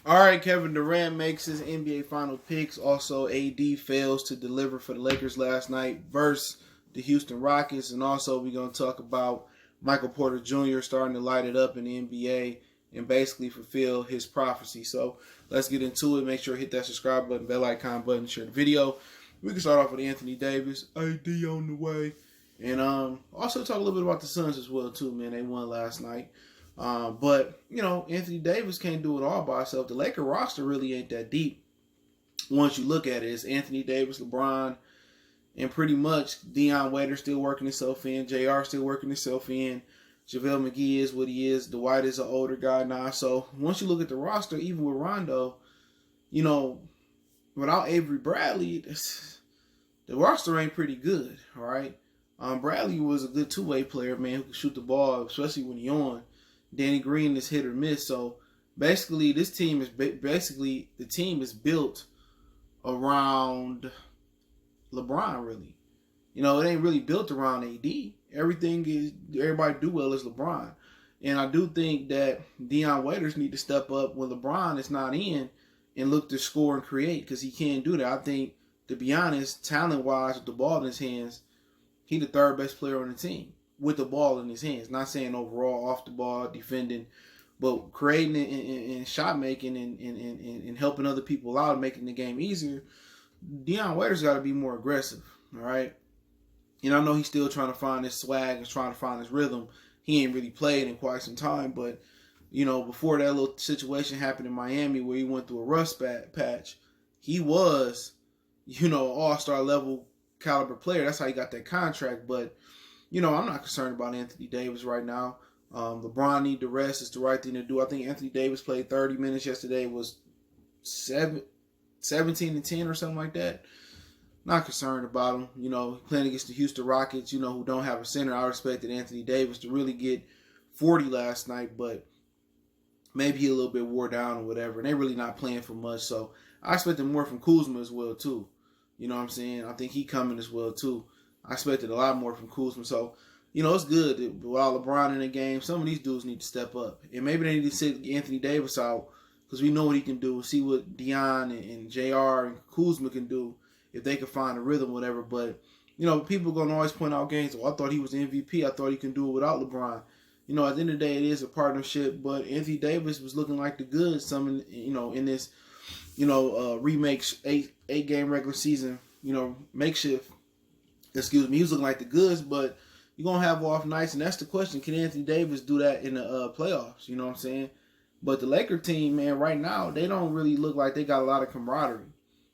All right, Kevin Durant makes his NBA final picks. Also, AD fails to deliver for the Lakers last night versus the Houston Rockets. And also, we're going to talk about Michael Porter Jr. starting to light it up in the NBA and basically fulfill his prophecy. So let's get into it. Make sure to hit that subscribe button, bell icon button, share the video. We can start off with Anthony Davis. AD on the way. And also talk a little bit about the Suns as well, too, man. They won last night. But, Anthony Davis can't do it all by himself. The Laker roster really ain't that deep. Once you look at it, it's Anthony Davis, LeBron, and pretty much Deion Waiters still working himself in. JR still working himself in. JaVale McGee is what he is. Dwight is an older guy now. So once you look at the roster, even with Rondo, without Avery Bradley, the roster ain't pretty good, all right? Bradley was a good two-way player, man, who could shoot the ball, especially when he's on. Danny Green is hit or miss. So basically, this team is the team is built around LeBron. Really, it ain't really built around AD. Everybody do well is LeBron, and I do think that Deion Waiters need to step up when LeBron is not in and look to score and create because he can't do that. I think, to be honest, talent wise, with the ball in his hands, he the third best player on the team with the ball in his hands. Not saying overall off the ball, defending, but creating and shot making and helping other people out and making the game easier. Deion Waiters got to be more aggressive, all right? And I know he's still trying to find his swag and trying to find his rhythm. He ain't really played in quite some time, but, before that little situation happened in Miami where he went through a rust patch, he was, all-star level caliber player. That's how he got that contract, but I'm not concerned about Anthony Davis right now. LeBron need to rest. It's the right thing to do. I think Anthony Davis played 30 minutes yesterday. Was 17 and 10 or something like that. Not concerned about him. Playing against the Houston Rockets, who don't have a center. I expected Anthony Davis to really get 40 last night, but maybe he a little bit wore down or whatever. And they're really not playing for much. So I expected more from Kuzma as well, too. You know what I'm saying? I think he coming as well, too. I expected a lot more from Kuzma. So, it's good that while LeBron in the game, some of these dudes need to step up. And maybe they need to sit Anthony Davis out because we know what he can do. See what Deion and JR and Kuzma can do if they can find a rhythm or whatever. But, people are going to always point out games. I thought he was MVP. I thought he can do it without LeBron. At the end of the day, it is a partnership. But Anthony Davis was looking like the goods in this, remake 8-game regular season, makeshift. He was looking like the goods, but you're going to have off nights, and that's the question. Can Anthony Davis do that in the playoffs? You know what I'm saying? But the Laker team, man, right now, they don't really look like they got a lot of camaraderie.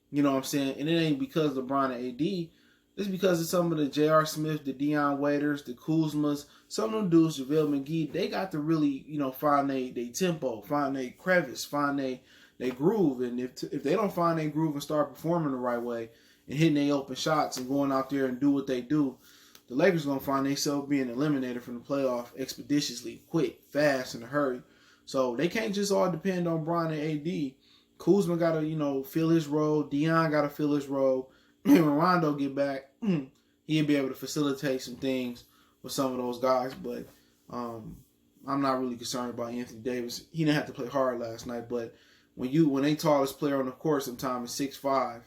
You know what I'm saying? And it ain't because LeBron and AD. It's because of some of the J.R. Smith, the Deion Waiters, the Kuzmas, some of them dudes, JaVale McGee, they got to really, find their tempo, find their crevice, find their groove. And if they don't find their groove and start performing the right way, and hitting their open shots and going out there and do what they do, the Lakers going to find themselves being eliminated from the playoff expeditiously, quick, fast, in a hurry. So they can't just all depend on Bron and AD. Kuzma got to, fill his role. Deion got to fill his role. When Rondo get back, he'll be able to facilitate some things with some of those guys. But I'm not really concerned about Anthony Davis. He didn't have to play hard last night, but when they tallest player on the court sometimes is 6'5",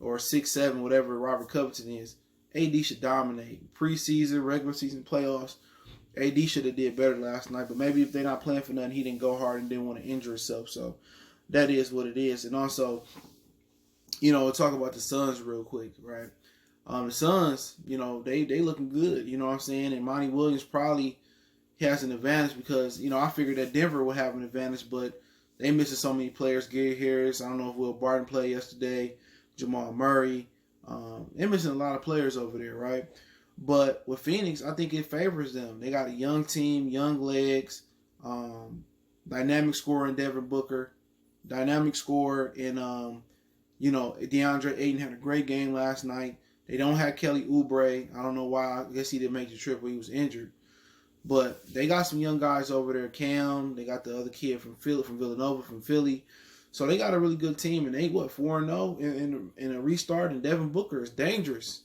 or 6'7", whatever Robert Covington is, AD should dominate. Preseason, regular season, playoffs, AD should have did better last night. But maybe if they're not playing for nothing, he didn't go hard and didn't want to injure himself. So that is what it is. And also, we'll talk about the Suns real quick, right? The Suns, they looking good. You know what I'm saying? And Monty Williams probably has an advantage because, I figured that Denver would have an advantage, but they missing so many players. Gary Harris, I don't know if Will Barton played yesterday. Jamal Murray. They're missing a lot of players over there, right? But with Phoenix, I think it favors them. They got a young team, young legs, dynamic scorer in Devin Booker, dynamic scorer in, DeAndre Ayton had a great game last night. They don't have Kelly Oubre. I don't know why. I guess he didn't make the trip when he was injured. But they got some young guys over there. Cam, they got the other kid from Villanova, from Philly. So they got a really good team, and they 4-0 in a restart. And Devin Booker is dangerous.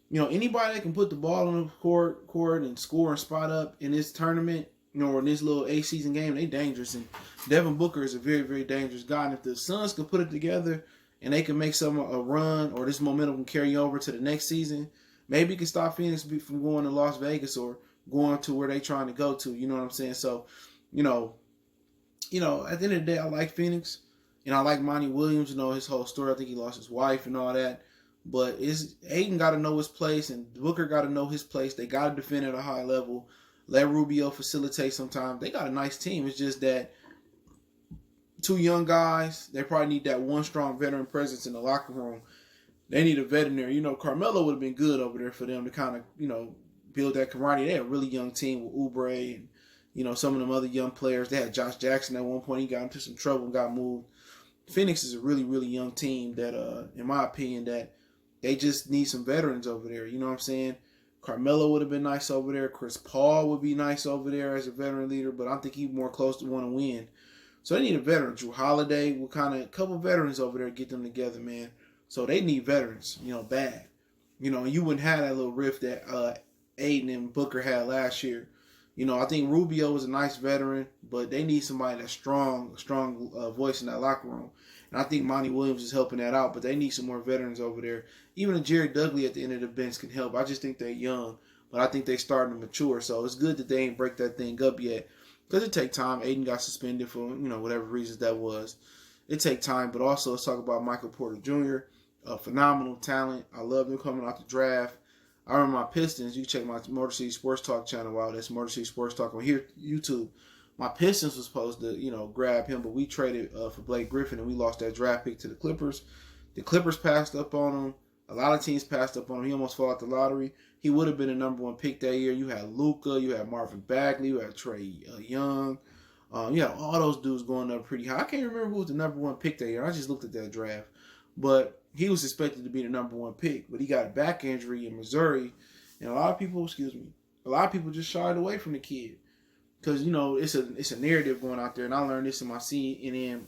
Anybody that can put the ball on the court and score and spot up in this tournament in this little 8 season game, they dangerous. And Devin Booker is a very, very dangerous guy. And if the Suns can put it together and they can make a run, or this momentum can carry over to the next season, maybe it can stop Phoenix from going to Las Vegas or going to where they trying to go to. You know what I'm saying? So, you know, at the end of the day, I like Phoenix. And I like Monty Williams, his whole story. I think he lost his wife and all that. But Aiden got to know his place, and Booker got to know his place. They got to defend at a high level. Let Rubio facilitate sometimes. They got a nice team. It's just that two young guys, they probably need that one strong veteran presence in the locker room. They need a veteran there. Carmelo would have been good over there for them to kind of, build that camaraderie. They had a really young team with Oubre and, some of them other young players. They had Josh Jackson at one point. He got into some trouble and got moved. Phoenix is a really, really young team that, in my opinion, that they just need some veterans over there. You know what I'm saying? Carmelo would have been nice over there. Chris Paul would be nice over there as a veteran leader, but I think he's more close to want to win. So they need a veteran. Drew Holiday, a couple veterans over there, get them together, man. So they need veterans, bad. And you wouldn't have that little rift that Aiden and Booker had last year. I think Rubio is a nice veteran, but they need somebody that's strong voice in that locker room. And I think Monty Williams is helping that out, but they need some more veterans over there. Even a Jerry Dudley at the end of the bench can help. I just think they're young, but I think they're starting to mature. So it's good that they ain't break that thing up yet, because it take time. Aiden got suspended for, whatever reasons that was. It take time, but also let's talk about Michael Porter Jr., a phenomenal talent. I love him coming out the draft. I remember my Pistons. You can check my Motor City Sports Talk channel out. That's Motor City Sports Talk on here, YouTube. My Pistons was supposed to, grab him, but we traded for Blake Griffin, and we lost that draft pick to the Clippers. The Clippers passed up on him. A lot of teams passed up on him. He almost fell out the lottery. He would have been the number one pick that year. You had Luka, you had Marvin Bagley, you had Trae Young. You had all those dudes going up pretty high. I can't remember who was the number one pick that year. I just looked at that draft. But he was expected to be the number one pick, but he got a back injury in Missouri, and a lot of people just shied away from the kid because it's a narrative going out there, and I learned this in my CNC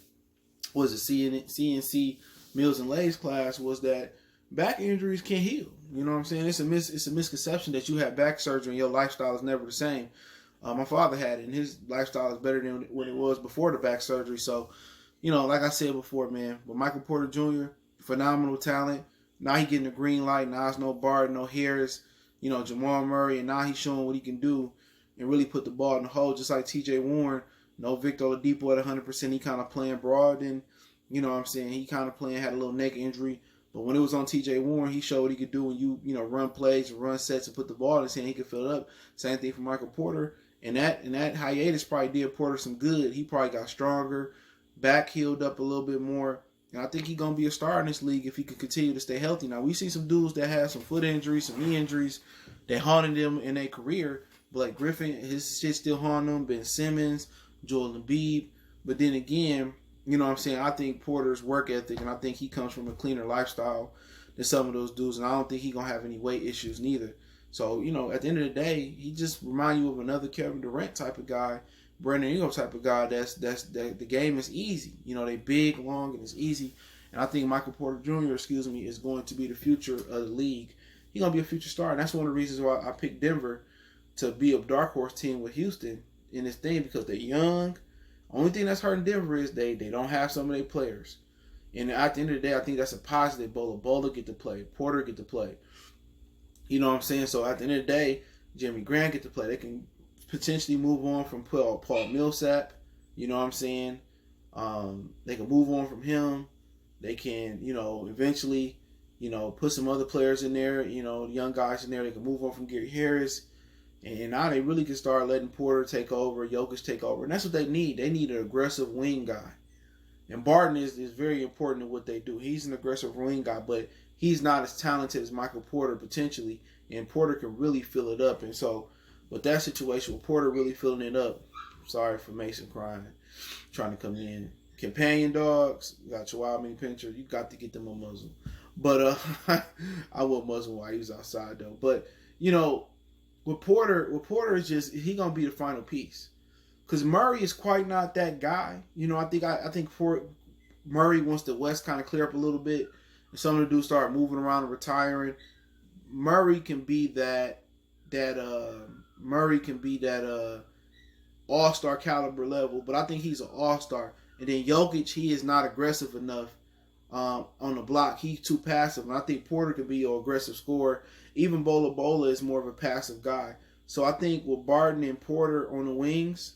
Mills and Lay's class, was that back injuries can heal. You know what I'm saying? It's a misconception that you have back surgery and your lifestyle is never the same. My father had it, and his lifestyle is better than when it was before the back surgery. So, like I said before, man, but Michael Porter Jr., phenomenal talent. Now he getting the green light. Now it's no Barton, no Harris, Jamal Murray, and now he's showing what he can do and really put the ball in the hole, just like T.J. Warren. No Victor Oladipo at 100%. He kind of playing broad, and what I'm saying, he kind of had a little neck injury. But when it was on T.J. Warren, he showed what he could do when you run plays, run sets, and put the ball in his hand. He could fill it up. Same thing for Michael Porter. And that hiatus probably did Porter some good. He probably got stronger, back healed up a little bit more. And I think he's going to be a star in this league if he can continue to stay healthy. Now, we see some dudes that have some foot injuries, some knee injuries that haunted them in their career. Blake Griffin, his shit still haunting them. Ben Simmons, Joel Embiid. But then again, I think Porter's work ethic, and I think he comes from a cleaner lifestyle than some of those dudes. And I don't think he's going to have any weight issues neither. So, at the end of the day, he just reminds you of another Kevin Durant type of guy, Brandon Ingram type of guy. That the game is easy. They big, long, and it's easy. And I think Michael Porter Jr., is going to be the future of the league. He's going to be a future star. And that's one of the reasons why I picked Denver to be a dark horse team with Houston in this thing, because they're young. Only thing that's hurting Denver is they don't have some of their players. And at the end of the day, I think that's a positive. Bola get to play. Porter get to play. You know what I'm saying? So at the end of the day, Jimmy Grant get to play. They can potentially move on from Paul Millsap. You know what I'm saying? They can move on from him. They can, eventually, put some other players in there, young guys in there. They can move on from Gary Harris. And now they really can start letting Porter take over, Jokic take over. And that's what they need. They need an aggressive wing guy. And Barton is very important in what they do. He's an aggressive wing guy, but he's not as talented as Michael Porter potentially. And Porter can really fill it up. And so with that situation, with Porter really filling it up, sorry for Mason crying, trying to come in. Companion dogs, got your wild mini pincher. You got to get them a muzzle. But I will muzzle while he was outside though. But with Porter is just, he gonna be the final piece. Because Murray is quite not that guy. I think Murray, once the West kind of clear up a little bit, and some of the dudes start moving around and retiring, Murray can be that all-star caliber level, but I think he's an all-star. And then Jokic, he is not aggressive enough on the block. He's too passive, and I think Porter could be an aggressive scorer. Even Bola is more of a passive guy. So I think with Barton and Porter on the wings,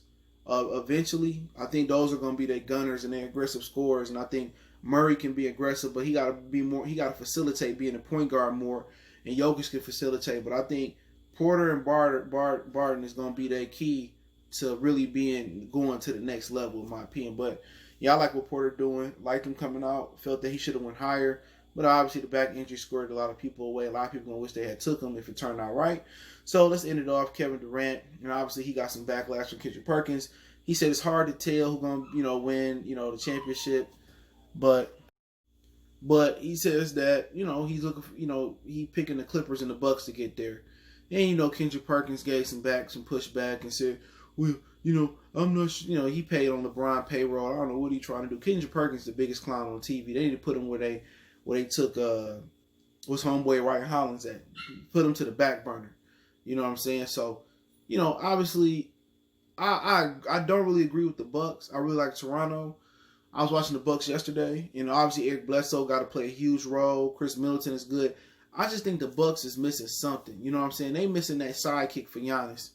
eventually, I think those are going to be their gunners and their aggressive scorers. And I think Murray can be aggressive, but he got to be more. He got to facilitate being a point guard more, and Jokic can facilitate. But I think Porter and Barton is going to be their key to really going to the next level, in my opinion. But yeah, I like what Porter doing. Liked him coming out. Felt that he should have went higher. But obviously the back injury scored a lot of people away. A lot of people gonna wish they had took him if it turned out right. So let's end it off. Kevin Durant, and obviously he got some backlash from Kendrick Perkins. He said it's hard to tell who's gonna win the championship, but he says that he's looking for, he picking the Clippers and the Bucks to get there. And Kendrick Perkins gave some pushback and said, well, I'm not. He paid on LeBron payroll. I don't know what he's trying to do. Kendrick Perkins the biggest clown on TV. They need to put him where they took what's homeboy Ryan Hollins at. Put him to the back burner. You know what I'm saying? So, obviously, I don't really agree with the Bucks. I really like Toronto. I was watching the Bucks yesterday, and obviously Eric Bledsoe got to play a huge role. Chris Middleton is good. I just think the Bucks is missing something. You know what I'm saying? They missing that sidekick for Giannis.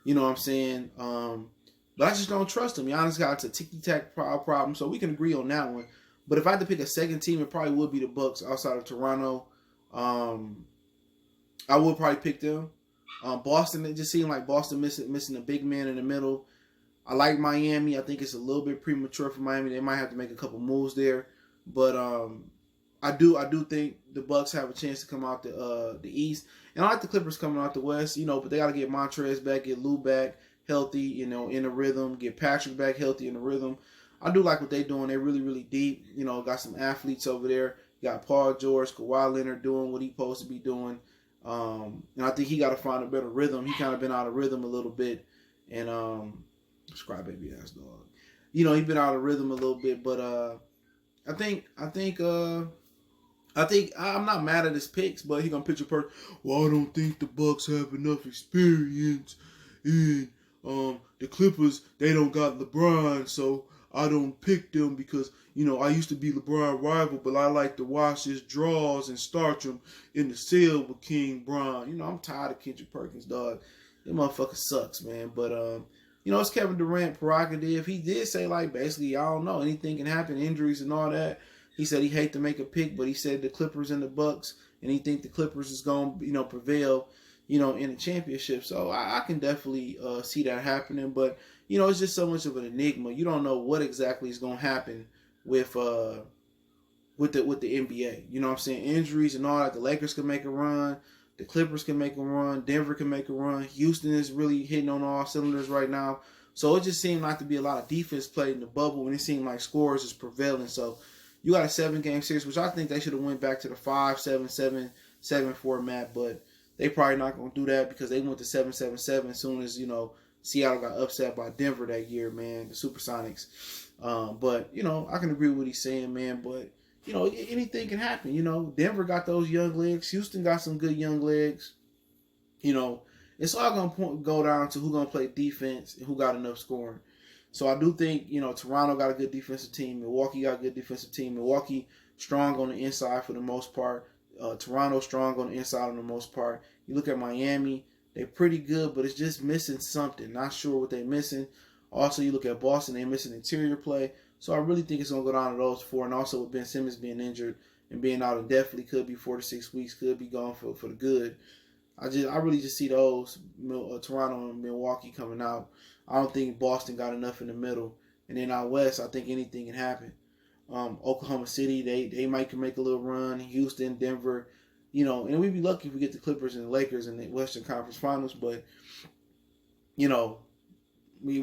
You know what I'm saying? But I just don't trust him. Giannis got a ticky-tack problem, so we can agree on that one. But if I had to pick a second team, it probably would be the Bucks outside of Toronto. I would probably pick them. Boston, it just seemed like Boston missing a big man in the middle. I like Miami. I think it's a little bit premature for Miami. They might have to make a couple moves there. But I do think the Bucks have a chance to come out the East. And I like the Clippers coming out the West, but they got to get Montrez back, get Lou back healthy, in a rhythm, get Patrick back healthy in a rhythm. I do like what they're doing. They're really, really deep. Got some athletes over there. You got Paul George, Kawhi Leonard doing what he's supposed to be doing. And I think he got to find a better rhythm. He kind of been out of rhythm a little bit. And crybaby ass dog. He's been out of rhythm a little bit, but I think I'm not mad at his picks, but he gonna pitch a person. Well, I don't think the Bucks have enough experience, and the Clippers, they don't got LeBron, so I don't pick them because I used to be LeBron rival, but I like to watch his draws and start him in the cell with King Bron. I'm tired of Kendrick Perkins, dog. That motherfucker sucks, man. But it's Kevin Durant prerogative. He did say basically, I don't know, anything can happen, injuries and all that. He said he hate to make a pick, but he said the Clippers and the Bucks, and he think the Clippers is going to prevail, in the championship. So I can definitely see that happening. But, it's just so much of an enigma. You don't know what exactly is going to happen with the NBA. You know what I'm saying? Injuries and all that. The Lakers can make a run. The Clippers can make a run. Denver can make a run. Houston is really hitting on all cylinders right now. So it just seemed like to be a lot of defense played in the bubble, and it seemed like scores is prevailing. So you got a 7-game series, which I think they should have went back to the 5-7-7 format, but they probably not going to do that because they went to 7-7-7 as soon as, Seattle got upset by Denver that year, man, the Supersonics. But, I can agree with what he's saying, man, but, anything can happen. Denver got those young legs. Houston got some good young legs. It's all going to go down to who's going to play defense and who got enough scoring. So I do think, Toronto got a good defensive team. Milwaukee got a good defensive team. Milwaukee strong on the inside for the most part. Toronto strong on the inside for the most part. You look at Miami, they're pretty good, but it's just missing something. Not sure what they're missing. Also, you look at Boston, they're missing interior play. So I really think it's going to go down to those four. And also with Ben Simmons being injured and being out indefinitely, could be 4 to 6 weeks, could be gone for the good. I really just see those, Toronto and Milwaukee coming out. I don't think Boston got enough in the middle. And then out west, I think anything can happen. Oklahoma City, they might can make a little run. Houston, Denver, and we'd be lucky if we get the Clippers and the Lakers in the Western Conference Finals. But, we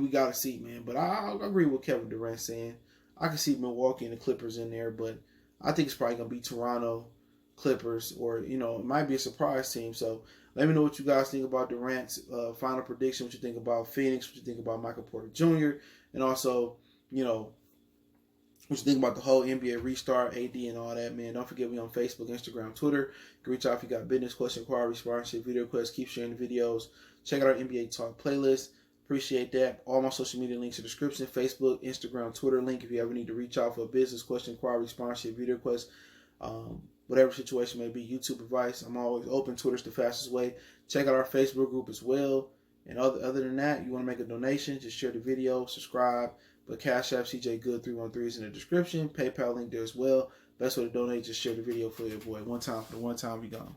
got to see, man. But I agree with Kevin Durant saying. I can see Milwaukee and the Clippers in there, but I think it's probably going to be Toronto, Clippers, or, it might be a surprise team. So let me know what you guys think about Durant's final prediction, what you think about Phoenix, what you think about Michael Porter Jr., and also, what you think about the whole NBA restart, AD, and all that, man. Don't forget we on Facebook, Instagram, Twitter. You can reach out if you got business, question, inquiry, sponsorship, video requests. Keep sharing the videos. Check out our NBA Talk playlist. Appreciate that. All my social media links in the description: Facebook, Instagram, Twitter link. If you ever need to reach out for a business question, inquiry, sponsorship, video request, whatever situation may be, YouTube advice, I'm always open. Twitter's the fastest way. Check out our Facebook group as well. And other than that, you want to make a donation, just share the video, subscribe. But Cash App CJ Good 313 is in the description. PayPal link there as well. Best way to donate, just share the video for your boy. One time for the one time, be gone.